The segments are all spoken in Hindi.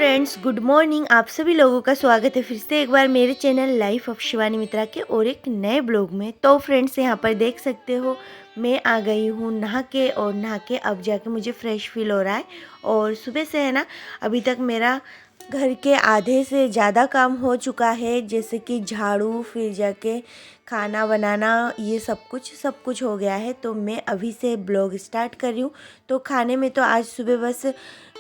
Friends, good morning. आप सभी लोगों का स्वागत है फिर से एक बार मेरे चैनल लाइफ ऑफ शिवानी मित्रा के और एक नए ब्लॉग में। तो फ्रेंड्स, यहाँ पर देख सकते हो मैं आ गई हूँ नहा के, और नहा के अब जाके मुझे फ्रेश फील हो रहा है। और सुबह से है ना, अभी तक मेरा घर के आधे से ज़्यादा काम हो चुका है, जैसे कि झाड़ू, फिर जाके खाना बनाना, ये सब कुछ हो गया है। तो मैं अभी से ब्लॉग स्टार्ट कर रही हूँ। तो खाने में तो आज सुबह बस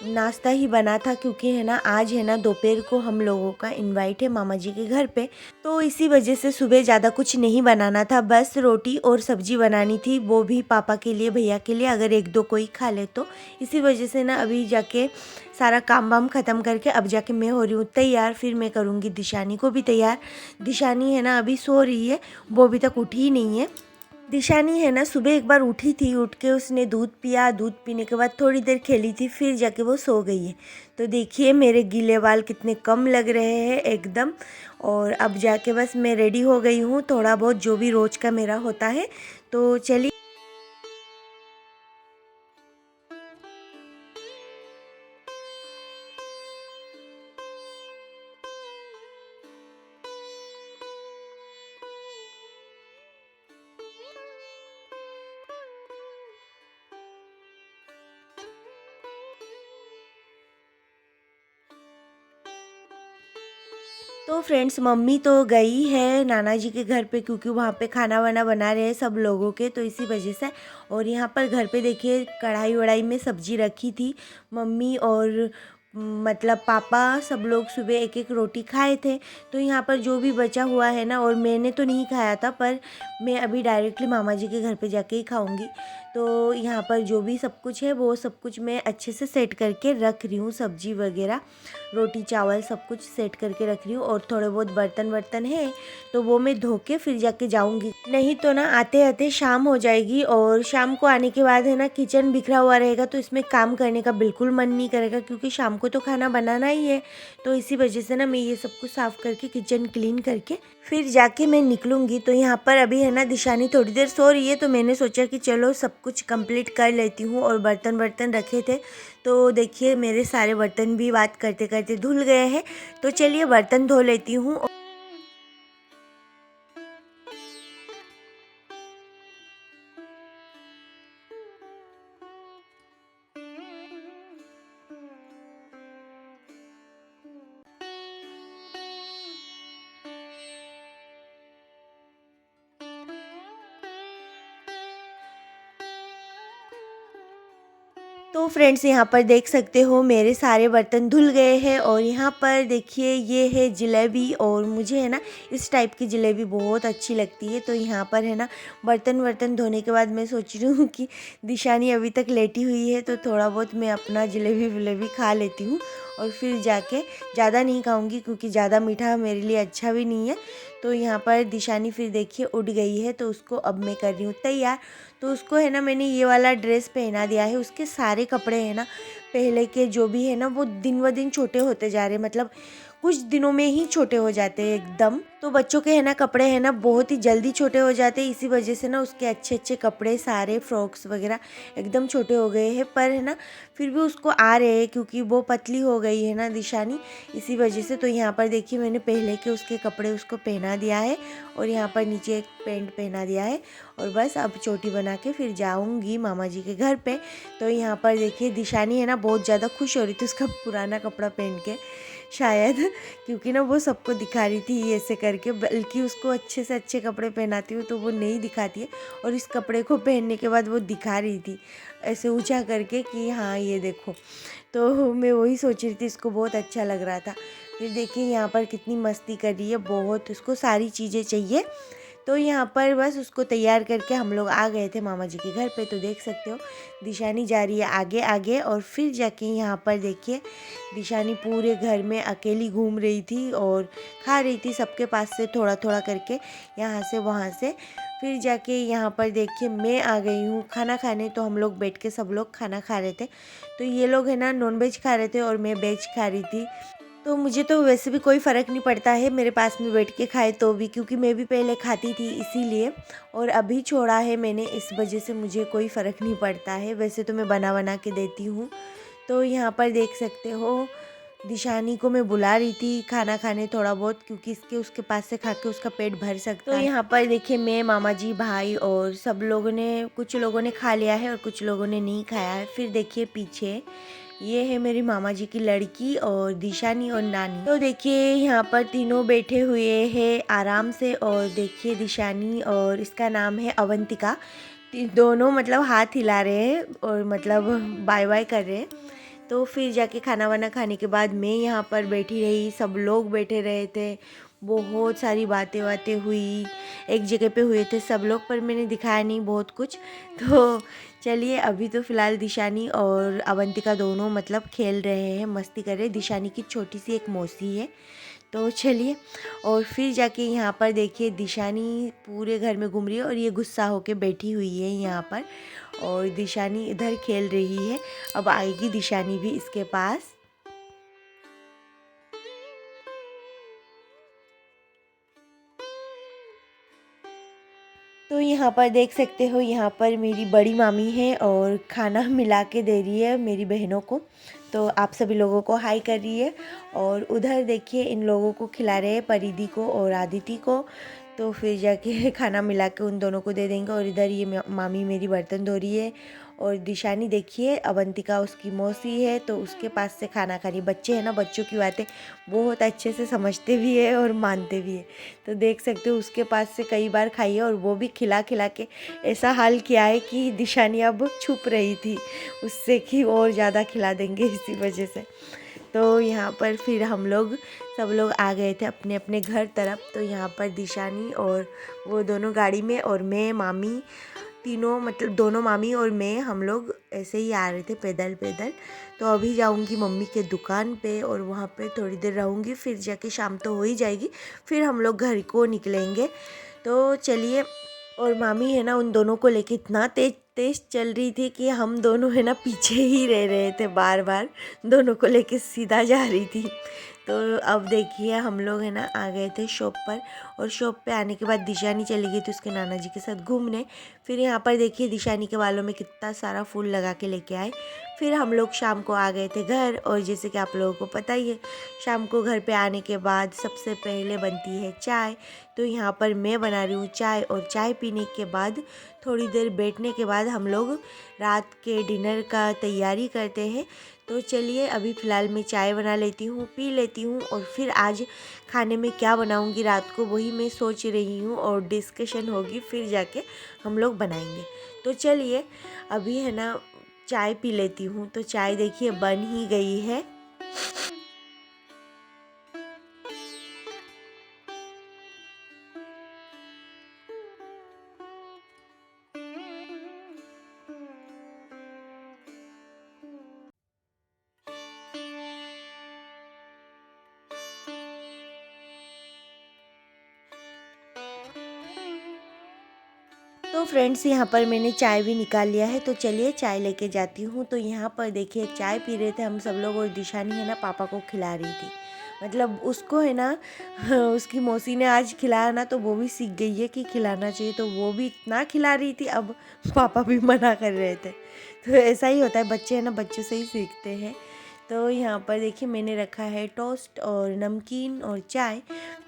नाश्ता ही बना था, क्योंकि है ना आज है ना दोपहर को हम लोगों का इनवाइट है मामा जी के घर पे। तो इसी वजह से सुबह ज़्यादा कुछ नहीं बनाना था, बस रोटी और सब्जी बनानी थी, वो भी पापा के लिए, भैया के लिए, अगर एक दो कोई खा ले तो। इसी वजह से ना अभी जाके सारा काम वाम ख़त्म करके अब जाके मैं हो रही हूँ तैयार। फिर मैं करूँगी दिशानी को भी तैयार। दिशानी है ना अभी सो रही है, वो अभी तक उठी ही नहीं है। दिशानी है ना सुबह एक बार उठी थी, उठ के उसने दूध पिया, दूध पीने के बाद थोड़ी देर खेली थी, फिर जाके वो सो गई है। तो देखिए मेरे गीले बाल कितने कम लग रहे हैं एकदम। और अब जाके बस मैं रेडी हो गई हूँ, थोड़ा बहुत जो भी रोज़ का मेरा होता है। तो चलिए। तो फ्रेंड्स, मम्मी तो गई है नाना जी के घर पे, क्योंकि वहाँ पे खाना वाना बना रहे हैं सब लोगों के, तो इसी वजह से। और यहाँ पर घर पे देखिए कढ़ाई वढ़ाई में सब्जी रखी थी मम्मी, और मतलब पापा सब लोग सुबह एक एक रोटी खाए थे। तो यहाँ पर जो भी बचा हुआ है ना, और मैंने तो नहीं खाया था, पर मैं अभी डायरेक्टली मामा जी के घर पे जाके ही खाऊंगी। तो यहाँ पर जो भी सब कुछ है वो सब कुछ मैं अच्छे से सेट करके रख रही हूँ, सब्जी वगैरह, रोटी चावल सब कुछ सेट करके रख रही हूँ। और थोड़े बहुत बर्तन वर्तन है तो वो मैं धो के फिर जाके जाऊँगी, नहीं तो ना आते आते शाम हो जाएगी। और शाम को आने के बाद है ना किचन बिखरा हुआ रहेगा, तो इसमें काम करने का बिल्कुल मन नहीं करेगा, क्योंकि शाम को तो खाना बनाना ही है। तो इसी वजह से ना मैं ये सब कुछ साफ़ करके किचन क्लीन करके फिर जाके मैं निकलूँगी। तो यहाँ पर अभी है ना दिशानी थोड़ी देर सो रही है, तो मैंने सोचा कि चलो सब कुछ कंप्लीट कर लेती हूँ। और बर्तन वर्तन रखे थे, तो देखिए मेरे सारे बर्तन भी बात करते करते धुल गए हैं। तो चलिए बर्तन धो लेती हूँ। तो फ्रेंड्स, यहाँ पर देख सकते हो मेरे सारे बर्तन धुल गए हैं। और यहाँ पर देखिए ये है जलेबी, और मुझे है ना इस टाइप की जलेबी बहुत अच्छी लगती है। तो यहाँ पर है ना बर्तन वर्तन धोने के बाद मैं सोच रही हूँ कि दिशानी अभी तक लेटी हुई है, तो थोड़ा बहुत मैं अपना जलेबी वलेबी खा लेती हूँ। और फिर जाके ज़्यादा नहीं खाऊंगी, क्योंकि ज़्यादा मीठा मेरे लिए अच्छा भी नहीं है। तो यहाँ पर दिशानी फिर देखिए उठ गई है, तो उसको अब मैं कर रही हूँ तैयार। तो उसको है ना मैंने ये वाला ड्रेस पहना दिया है। उसके सारे कपड़े हैं ना पहले के जो भी है ना, वो दिन व दिन छोटे होते जा रहे हैं, मतलब कुछ दिनों में ही छोटे हो जाते हैं एकदम। तो बच्चों के है ना कपड़े हैं ना बहुत ही जल्दी छोटे हो जाते हैं, इसी वजह से ना उसके अच्छे अच्छे कपड़े सारे फ्रॉक्स वगैरह एकदम छोटे हो गए हैं। पर है ना फिर भी उसको आ रहे हैं, क्योंकि वो पतली हो गई है ना दिशानी, इसी वजह से। तो यहाँ पर देखिए मैंने पहले के उसके कपड़े उसको पहना दिया है, और यहाँ पर नीचे एक पैंट पहना दिया है। और बस अब चोटी बना के फिर जाऊंगी मामा जी के घर पे। तो यहाँ पर देखिए दिशानी है ना बहुत ज़्यादा खुश हो रही थी उसका पुराना कपड़ा पहन के, शायद क्योंकि ना वो सबको दिखा रही थी ऐसे करके। बल्कि उसको अच्छे से अच्छे कपड़े पहनाती हूँ तो वो नहीं दिखाती है, और इस कपड़े को पहनने के बाद वो दिखा रही थी ऐसे ऊंचा करके कि हाँ ये देखो। तो मैं वही सोच रही थी, इसको बहुत अच्छा लग रहा था। फिर देखिए यहाँ पर कितनी मस्ती कर रही है, बहुत उसको सारी चीज़ें चाहिए। तो यहाँ पर बस उसको तैयार करके हम लोग आ गए थे मामा जी के घर पे। तो देख सकते हो दिशानी जा रही है आगे आगे, और फिर जाके यहाँ पर देखिए दिशानी पूरे घर में अकेली घूम रही थी और खा रही थी सबके पास से थोड़ा थोड़ा करके, यहाँ से वहाँ से। फिर जाके यहाँ पर देखिए मैं आ गई हूँ खाना खाने। तो हम लोग बैठ के सब लोग खाना खा रहे थे। तो ये लोग है ना नॉन वेज खा रहे थे और मैं वेज खा रही थी। तो मुझे तो वैसे भी कोई फ़र्क नहीं पड़ता है मेरे पास में बैठ के खाए तो भी, क्योंकि मैं भी पहले खाती थी इसीलिए। और अभी छोड़ा है मैंने, इस वजह से मुझे कोई फ़र्क नहीं पड़ता है। वैसे तो मैं बना बना के देती हूँ। तो यहाँ पर देख सकते हो दिशानी को मैं बुला रही थी खाना खाने थोड़ा बहुत, क्योंकि इसके उसके पास से खा के उसका पेट भर सकता है। तो यहाँ पर देखिए मैं, मामा जी, भाई और सब लोगों ने, कुछ लोगों ने खा लिया है और कुछ लोगों ने नहीं खाया है। फिर देखिए पीछे ये है मेरी मामा जी की लड़की और दिशानी और नानी। तो देखिए यहाँ पर तीनों बैठे हुए हैं आराम से, और देखिए दिशानी और इसका नाम है अवंतिका, दोनों मतलब हाथ हिला रहे हैं और मतलब बाय बाय कर रहे हैं। तो फिर जाके खाना वाना खाने के बाद मैं यहाँ पर बैठी रही, सब लोग बैठे रहे थे, बहुत सारी बातें बातें हुई, एक जगह पे हुए थे सब लोग, पर मैंने दिखाया नहीं बहुत कुछ। तो चलिए अभी तो फ़िलहाल दिशानी और अवंतिका दोनों मतलब खेल रहे हैं, मस्ती कर रहे हैं। दिशानी की छोटी सी एक मौसी है। तो चलिए, और फिर जाके यहाँ पर देखिए दिशानी पूरे घर में घूम रही है और ये गुस्सा होके बैठी हुई है यहाँ पर, और दिशानी इधर खेल रही है। अब आएगी दिशानी भी इसके पास। तो यहाँ पर देख सकते हो, यहाँ पर मेरी बड़ी मामी है और खाना मिला के दे रही है मेरी बहनों को। तो आप सभी लोगों को हाय कर रही है, और उधर देखिए इन लोगों को खिला रहे हैं, परिधि को और आदिति को। तो फिर जाके खाना मिला के उन दोनों को दे देंगे। और इधर ये मामी मेरी बर्तन धो रही है, और दिशानी देखिए अवंतिका उसकी मौसी है तो उसके पास से खाना खा रही। बच्चे हैं ना, बच्चों की बातें बहुत अच्छे से समझते भी है और मानते भी है। तो देख सकते हो उसके पास से कई बार खाई है, और वो भी खिला खिला के ऐसा हाल किया है कि दिशानी अब छुप रही थी उससे कि और ज़्यादा खिला देंगे इसी वजह से। तो यहाँ पर फिर हम लोग सब लोग आ गए थे अपने अपने घर तरफ। तो यहाँ पर दिशानी और वो दोनों गाड़ी में, और मैं, मामी, तीनों मतलब दोनों मामी और मैं, हम लोग ऐसे ही आ रहे थे पैदल पैदल। तो अभी जाऊंगी मम्मी के दुकान पे और वहाँ पे थोड़ी देर रहूँगी, फिर जाके शाम तो हो ही जाएगी, फिर हम लोग घर को निकलेंगे। तो चलिए, और मामी है ना उन दोनों को लेके इतना तेज तेज चल रही थी कि हम दोनों है ना पीछे ही रह रहे थे, बार बार दोनों को लेके सीधा जा रही थी। तो अब देखिए हम लोग है ना आ गए थे शॉप पर, और शॉप पे आने के बाद दिशानी चली गई थी उसके नाना जी के साथ घूमने। फिर यहाँ पर देखिए दिशानी के बालों में कितना सारा फूल लगा के लेके आए। फिर हम लोग शाम को आ गए थे घर, और जैसे कि आप लोगों को पता ही है, शाम को घर पे आने के बाद सबसे पहले बनती है चाय। तो यहाँ पर मैं बना रही हूँ चाय, और चाय पीने के बाद थोड़ी देर बैठने के बाद हम लोग रात के डिनर का तैयारी करते हैं। तो चलिए अभी फ़िलहाल मैं चाय बना लेती हूँ, पी लेती हूँ, और फिर आज खाने में क्या बनाऊँगी रात को वही मैं सोच रही हूँ, और डिस्कशन होगी, फिर जाके हम लोग बनाएंगे। तो चलिए अभी है ना चाय पी लेती हूँ। तो चाय देखिए बन ही गई है। तो फ्रेंड्स यहाँ पर मैंने चाय भी निकाल लिया है, तो चलिए चाय लेके जाती हूँ। तो यहाँ पर देखिए चाय पी रहे थे हम सब लोग, और दिशानी है ना पापा को खिला रही थी। मतलब उसको है ना उसकी मौसी ने आज खिलाया ना, तो वो भी सीख गई है कि खिलाना चाहिए, तो वो भी इतना खिला रही थी। अब पापा भी मना कर रहे थे। तो ऐसा ही होता है, बच्चे हैं ना बच्चों से ही सीखते हैं। तो यहाँ पर देखिए मैंने रखा है टोस्ट और नमकीन और चाय।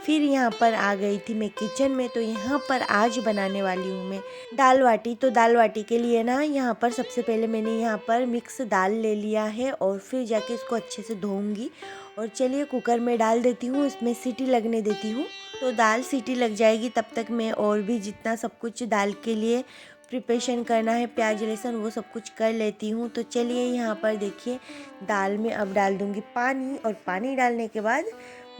फिर यहाँ पर आ गई थी मैं किचन में। तो यहाँ पर आज बनाने वाली हूँ मैं दाल बाटी। तो दाल बाटी के लिए ना यहाँ पर सबसे पहले मैंने यहाँ पर मिक्स दाल ले लिया है, और फिर जाके इसको अच्छे से धोऊंगी। और चलिए कुकर में डाल देती हूँ, इसमें सीटी लगने देती हूँ। तो दाल सीटी लग जाएगी तब तक मैं और भी जितना सब कुछ दाल के लिए प्रिपरेशन करना है, प्याज लहसुन वो सब कुछ कर लेती हूँ। तो चलिए यहाँ पर देखिए दाल में अब डाल दूँगी पानी, और पानी डालने के बाद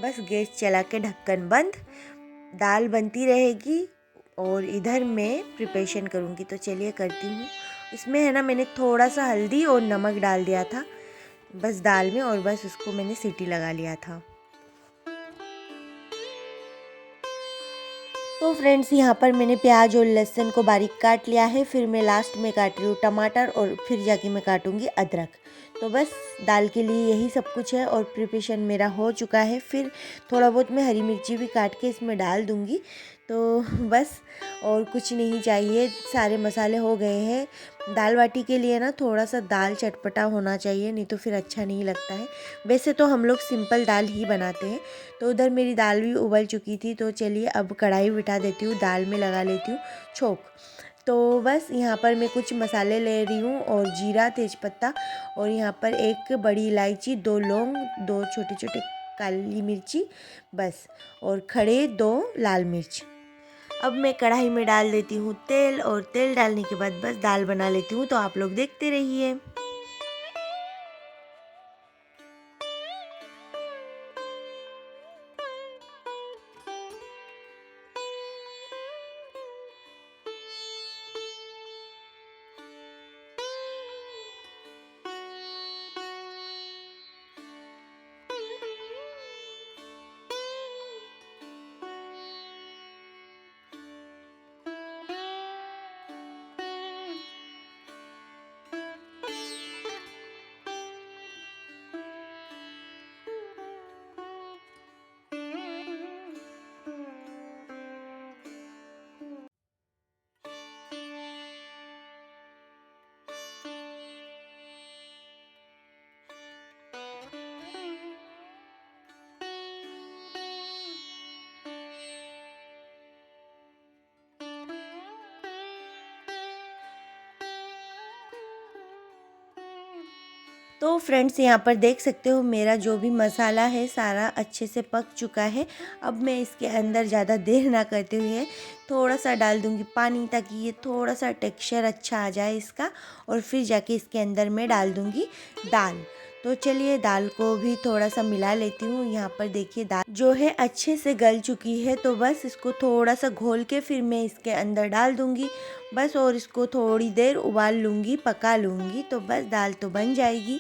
बस गैस चला के ढक्कन बंद, दाल बनती रहेगी और इधर मैं प्रिपरेशन करूँगी। तो चलिए करती हूँ। इसमें है ना मैंने थोड़ा सा हल्दी और नमक डाल दिया था बस दाल में, और बस उसको मैंने सीटी लगा लिया था। तो फ्रेंड्स यहाँ पर मैंने प्याज और लहसुन को बारीक काट लिया है। फिर मैं लास्ट में काट रही हूँ टमाटर, और फिर जाके मैं काटूँगी अदरक। तो बस दाल के लिए यही सब कुछ है, और प्रिपरेशन मेरा हो चुका है। फिर थोड़ा बहुत मैं हरी मिर्ची भी काट के इसमें डाल दूँगी। तो बस और कुछ नहीं चाहिए, सारे मसाले हो गए हैं। दाल बाटी के लिए ना थोड़ा सा दाल चटपटा होना चाहिए, नहीं तो फिर अच्छा नहीं लगता है। वैसे तो हम लोग सिंपल दाल ही बनाते हैं। तो उधर मेरी दाल भी उबल चुकी थी, तो चलिए अब कढ़ाई बिठा देती हूँ, दाल में लगा लेती हूँ छोंक। तो बस यहाँ पर मैं कुछ मसाले ले रही हूँ, और जीरा, तेज़पत्ता, और यहाँ पर एक बड़ी इलायची, 2 लौंग, 2 छोटे छोटे काली मिर्ची बस, और खड़े 2 लाल मिर्च। अब मैं कढ़ाई में डाल देती हूँ तेल, और तेल डालने के बाद बस दाल बना लेती हूँ। तो आप लोग देखते रहिए। तो फ्रेंड्स यहाँ पर देख सकते हो मेरा जो भी मसाला है सारा अच्छे से पक चुका है। अब मैं इसके अंदर ज़्यादा देर ना करते हुए थोड़ा सा डाल दूँगी पानी, ताकि ये थोड़ा सा टेक्सचर अच्छा आ जाए इसका, और फिर जाके इसके अंदर मैं डाल दूँगी दाल। तो चलिए दाल को भी थोड़ा सा मिला लेती हूँ। यहाँ पर देखिए दाल जो है अच्छे से गल चुकी है, तो बस इसको थोड़ा सा घोल के फिर मैं इसके अंदर डाल दूँगी बस, और इसको थोड़ी देर उबाल लूँगी, पका लूँगी, तो बस दाल तो बन जाएगी।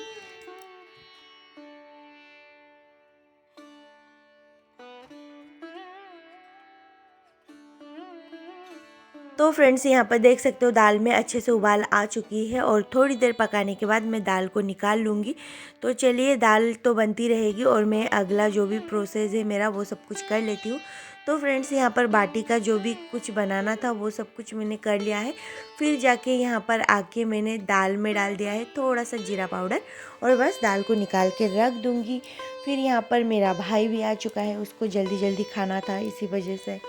तो फ्रेंड्स यहाँ पर देख सकते हो दाल में अच्छे से उबाल आ चुकी है, और थोड़ी देर पकाने के बाद मैं दाल को निकाल लूँगी। तो चलिए दाल तो बनती रहेगी, और मैं अगला जो भी प्रोसेस है मेरा वो सब कुछ कर लेती हूँ। तो फ्रेंड्स यहाँ पर बाटी का जो भी कुछ बनाना था वो सब कुछ मैंने कर लिया है। फिर जाके यहाँ पर आके मैंने दाल में डाल दिया है थोड़ा सा जीरा पाउडर, और बस दाल को निकाल के रख दूँगी। फिर यहाँ पर मेरा भाई भी आ चुका है, उसको जल्दी जल्दी खाना था, इसी वजह से।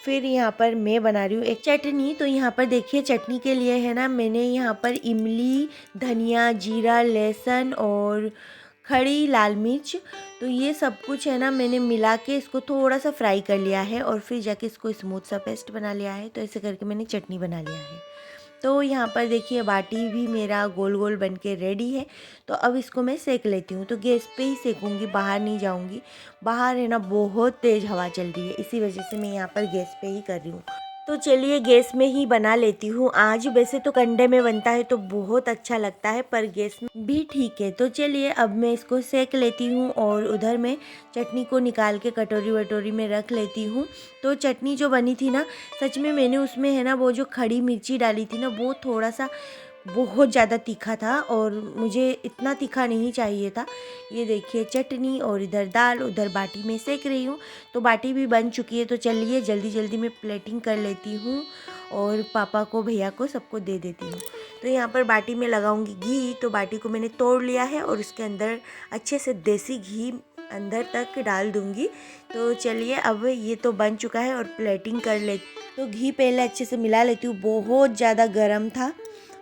फिर यहाँ पर मैं बना रही हूँ एक चटनी। तो यहाँ पर देखिए चटनी के लिए है ना, मैंने यहाँ पर इमली, धनिया, जीरा, लहसुन और खड़ी लाल मिर्च, तो ये सब कुछ है ना मैंने मिला के इसको थोड़ा सा फ्राई कर लिया है, और फिर जाके इसको स्मूथ सा पेस्ट बना लिया है। तो ऐसे करके मैंने चटनी बना लिया है। तो यहाँ पर देखिए बाटी भी मेरा गोल गोल बन के रेडी है। तो अब इसको मैं सेक लेती हूँ। तो गैस पे ही सेकूँगी, बाहर नहीं जाऊँगी। बाहर है ना बहुत तेज़ हवा चल रही है, इसी वजह से मैं यहाँ पर गैस पे ही कर रही हूँ। तो चलिए गैस में ही बना लेती हूँ आज। वैसे तो कंडे में बनता है तो बहुत अच्छा लगता है, पर गैस में भी ठीक है। तो चलिए अब मैं इसको सेक लेती हूँ, और उधर मैं चटनी को निकाल के कटोरी वटोरी में रख लेती हूँ। तो चटनी जो बनी थी ना, सच में मैंने उसमें है ना वो जो खड़ी मिर्ची डाली थी ना, वो थोड़ा सा बहुत ज़्यादा तीखा था, और मुझे इतना तीखा नहीं चाहिए था। ये देखिए चटनी, और इधर दाल, उधर बाटी में सेक रही हूँ। तो बाटी भी बन चुकी है। तो चलिए जल्दी जल्दी मैं प्लेटिंग कर लेती हूँ, और पापा को, भैया को, सबको दे देती हूँ। तो यहाँ पर बाटी में लगाऊंगी घी। तो बाटी को मैंने तोड़ लिया है, और उसके अंदर अच्छे से देसी घी अंदर तक डाल दूँगी। तो चलिए अब ये तो बन चुका है, और प्लेटिंग कर ले। तो घी पहले अच्छे से मिला लेती हूँ, बहुत ज़्यादा गर्म था,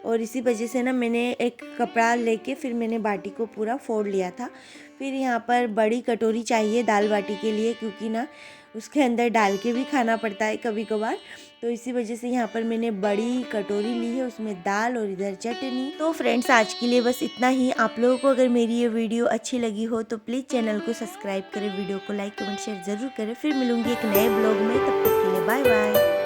और इसी वजह से ना मैंने एक कपड़ा लेके फिर मैंने बाटी को पूरा फोड़ लिया था। फिर यहाँ पर बड़ी कटोरी चाहिए दाल बाटी के लिए, क्योंकि ना उसके अंदर डाल के भी खाना पड़ता है कभी कभार। तो इसी वजह से यहाँ पर मैंने बड़ी कटोरी ली है, उसमें दाल और इधर चटनी। तो फ्रेंड्स आज के लिए बस इतना ही। आप लोगों को अगर मेरी ये वीडियो अच्छी लगी हो तो प्लीज़ चैनल को सब्सक्राइब करें, वीडियो को लाइक कमेंट शेयर ज़रूर करें। फिर मिलूंगी एक नए ब्लॉग में, तब तक के लिए बाय बाय।